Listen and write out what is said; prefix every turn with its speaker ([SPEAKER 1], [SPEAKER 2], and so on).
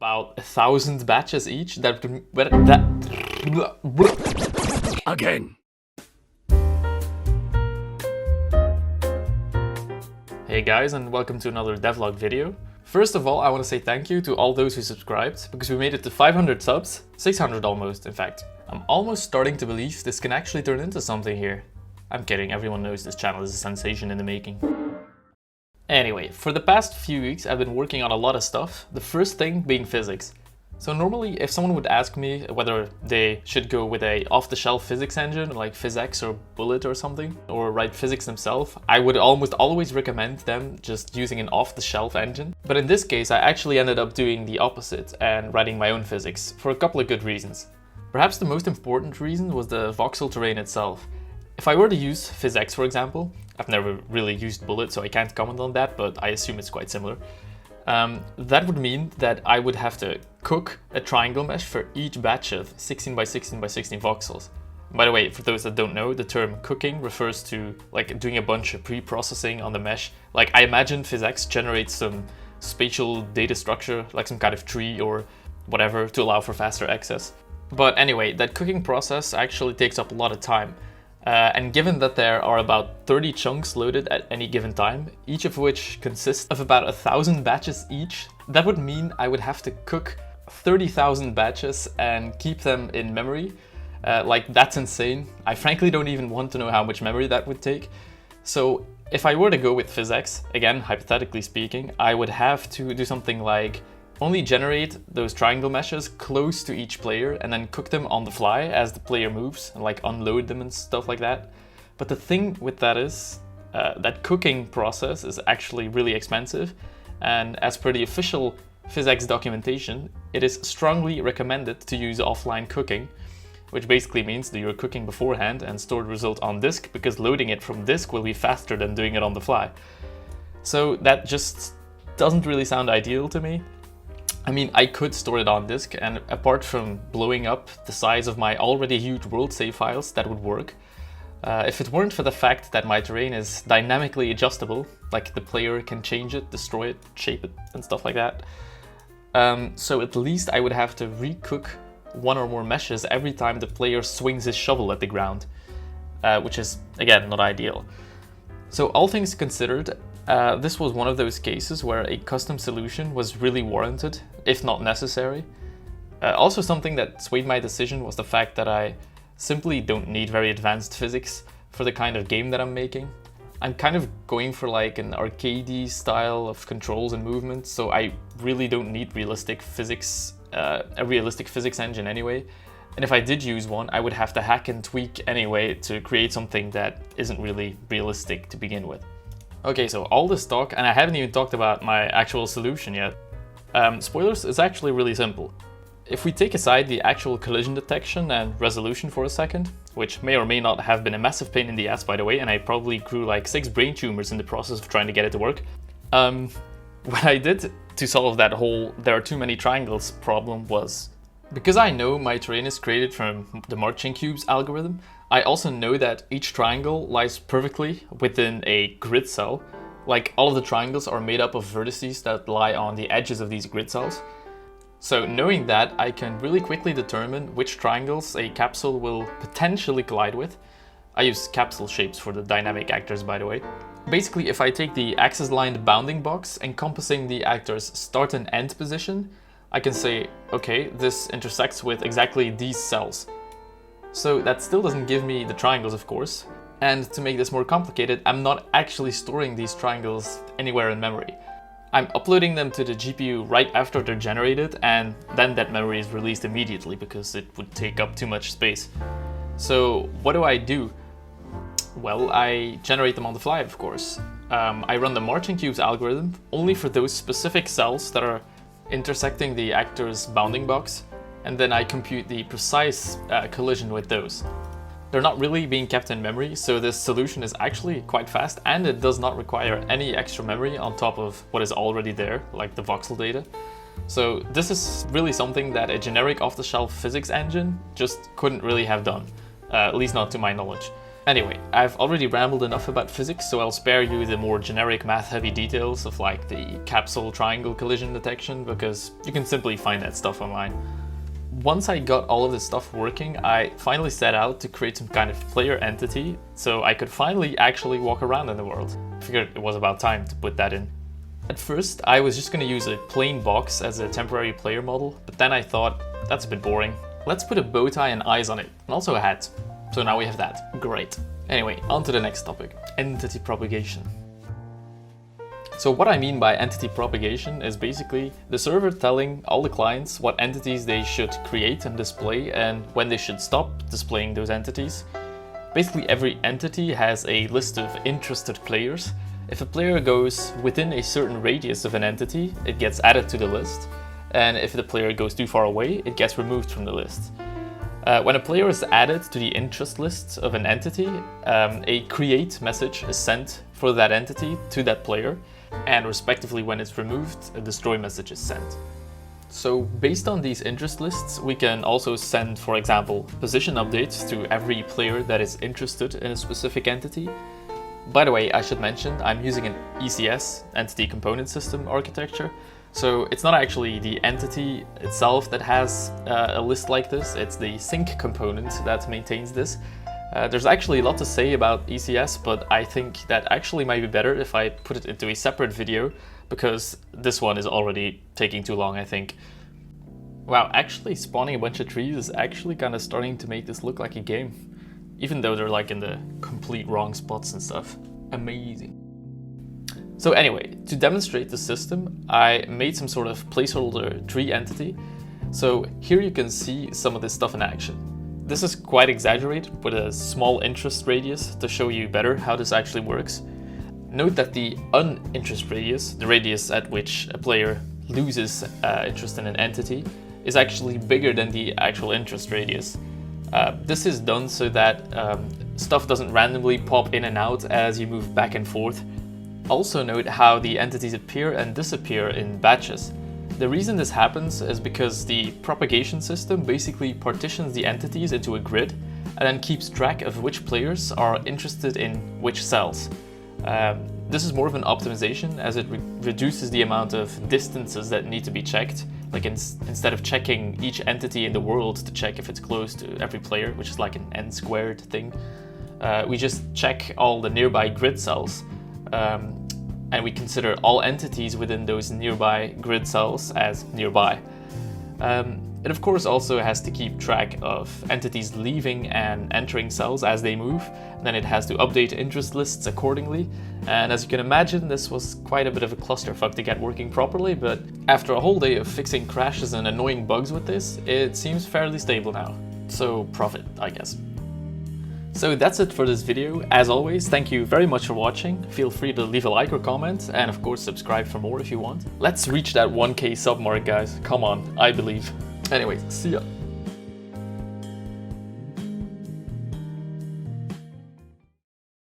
[SPEAKER 1] about 1,000 batches each.
[SPEAKER 2] Again.
[SPEAKER 1] Hey guys, and welcome to another devlog video. First of all, I want to say thank you to all those who subscribed, because we made it to 500 subs, 600 almost, in fact. I'm almost starting to believe this can actually turn into something here. I'm kidding, everyone knows this channel is a sensation in the making. Anyway, for the past few weeks I've been working on a lot of stuff, the first thing being physics. So normally if someone would ask me whether they should go with a off-the-shelf physics engine like PhysX or Bullet or something, or write physics themselves, I would almost always recommend them just using an off-the-shelf engine. But in this case I actually ended up doing the opposite and writing my own physics, for a couple of good reasons. Perhaps the most important reason was the voxel terrain itself. If I were to use PhysX, for example, I've never really used Bullet, so I can't comment on that, but I assume it's quite similar. That would mean that I would have to cook a triangle mesh for each batch of 16 by 16 by 16 voxels. By the way, for those that don't know, the term cooking refers to like doing a bunch of pre-processing on the mesh. Like I imagine PhysX generates some spatial data structure, like some kind of tree or whatever, to allow for faster access. But anyway, that cooking process actually takes up a lot of time. And given that there are about 30 chunks loaded at any given time, each of which consists of about 1,000 batches each, that would mean I would have to cook 30,000 batches and keep them in memory. Like, that's insane. I frankly don't even want to know how much memory that would take. So if I were to go with PhysX, again, hypothetically speaking, I would have to do something like only generate those triangle meshes close to each player and then cook them on the fly as the player moves and like unload them and stuff like that. But the thing with that is that cooking process is actually really expensive, and as per the official PhysX documentation, it is strongly recommended to use offline cooking, which basically means that you're cooking beforehand and store the result on disk, because loading it from disk will be faster than doing it on the fly. So that just doesn't really sound ideal to me. I mean, I could store it on disk, and apart from blowing up the size of my already huge world save files, that would work. If it weren't for the fact that my terrain is dynamically adjustable, like the player can change it, destroy it, shape it, and stuff like that. So at least I would have to recook one or more meshes every time the player swings his shovel at the ground, which is, again, not ideal. So all things considered, this was one of those cases where a custom solution was really warranted, if not necessary. Also, something that swayed my decision was the fact that I simply don't need very advanced physics for the kind of game that I'm making. I'm kind of going for like an arcadey style of controls and movements, so I really don't need realistic physics, a realistic physics engine anyway. And if I did use one, I would have to hack and tweak anyway to create something that isn't really realistic to begin with. Okay, so all this talk, and I haven't even talked about my actual solution yet. Spoilers, it's actually really simple. If we take aside the actual collision detection and resolution for a second, which may or may not have been a massive pain in the ass, by the way, and I probably grew like 6 brain tumors in the process of trying to get it to work. What I did to solve that whole "there are too many triangles" problem was, because I know my terrain is created from the marching cubes algorithm, I also know that each triangle lies perfectly within a grid cell. Like, all of the triangles are made up of vertices that lie on the edges of these grid cells. So knowing that, I can really quickly determine which triangles a capsule will potentially collide with. I use capsule shapes for the dynamic actors, by the way. Basically, if I take the axis-lined bounding box encompassing the actor's start and end position, I can say, okay, this intersects with exactly these cells. So that still doesn't give me the triangles, of course. And to make this more complicated, I'm not actually storing these triangles anywhere in memory. I'm uploading them to the GPU right after they're generated, and then that memory is released immediately because it would take up too much space. So what do? Well, I generate them on the fly, of course. I run the marching cubes algorithm only for those specific cells that are intersecting the actor's bounding box, and then I compute the precise collision with those. They're not really being kept in memory, so this solution is actually quite fast, and it does not require any extra memory on top of what is already there, like the voxel data. So this is really something that a generic off-the-shelf physics engine just couldn't really have done, at least not to my knowledge. Anyway, I've already rambled enough about physics, so I'll spare you the more generic math-heavy details of like the capsule triangle collision detection, because you can simply find that stuff online. Once I got all of this stuff working, I finally set out to create some kind of player entity, so I could finally actually walk around in the world. I figured it was about time to put that in. At first, I was just going to use a plain box as a temporary player model, but then I thought, that's a bit boring. Let's put a bow tie and eyes on it, and also a hat. So now we have that. Great. Anyway, on to the next topic, entity propagation. So what I mean by entity propagation is basically the server telling all the clients what entities they should create and display and when they should stop displaying those entities. Basically every entity has a list of interested players. If a player goes within a certain radius of an entity, it gets added to the list, and if the player goes too far away, it gets removed from the list. When a player is added to the interest list of an entity, a create message is sent for that entity to that player, and respectively when it's removed, a destroy message is sent. So based on these interest lists, we can also send, for example, position updates to every player that is interested in a specific entity. By the way, I should mention, I'm using an ECS, Entity Component System architecture. So it's not actually the entity itself that has a list like this, it's the sync component that maintains this. There's actually a lot to say about ECS, but I think that actually might be better if I put it into a separate video, because this one is already taking too long, I think. Wow, actually spawning a bunch of trees is actually kind of starting to make this look like a game. Even though they're like in the complete wrong spots and stuff. Amazing. So anyway, to demonstrate the system, I made some sort of placeholder tree entity. So here you can see some of this stuff in action. This is quite exaggerated with a small interest radius to show you better how this actually works. Note that the uninterest radius, the radius at which a player loses interest in an entity, is actually bigger than the actual interest radius. This is done so that stuff doesn't randomly pop in and out as you move back and forth. Also note how the entities appear and disappear in batches. The reason this happens is because the propagation system basically partitions the entities into a grid and then keeps track of which players are interested in which cells. This is more of an optimization as it reduces the amount of distances that need to be checked. Like instead of checking each entity in the world to check if it's close to every player, which is like an n squared thing, we just check all the nearby grid cells. And we consider all entities within those nearby grid cells as nearby. It of course also has to keep track of entities leaving and entering cells as they move, and then it has to update interest lists accordingly. And as you can imagine, this was quite a bit of a clusterfuck to get working properly, but after a whole day of fixing crashes and annoying bugs with this, it seems fairly stable now. So profit, I guess. So that's it for this video. As always, thank you very much for watching. Feel free to leave a like or comment, and of course subscribe for more if you want. Let's reach that 1K sub mark, guys. Come on, I believe. Anyways, see ya.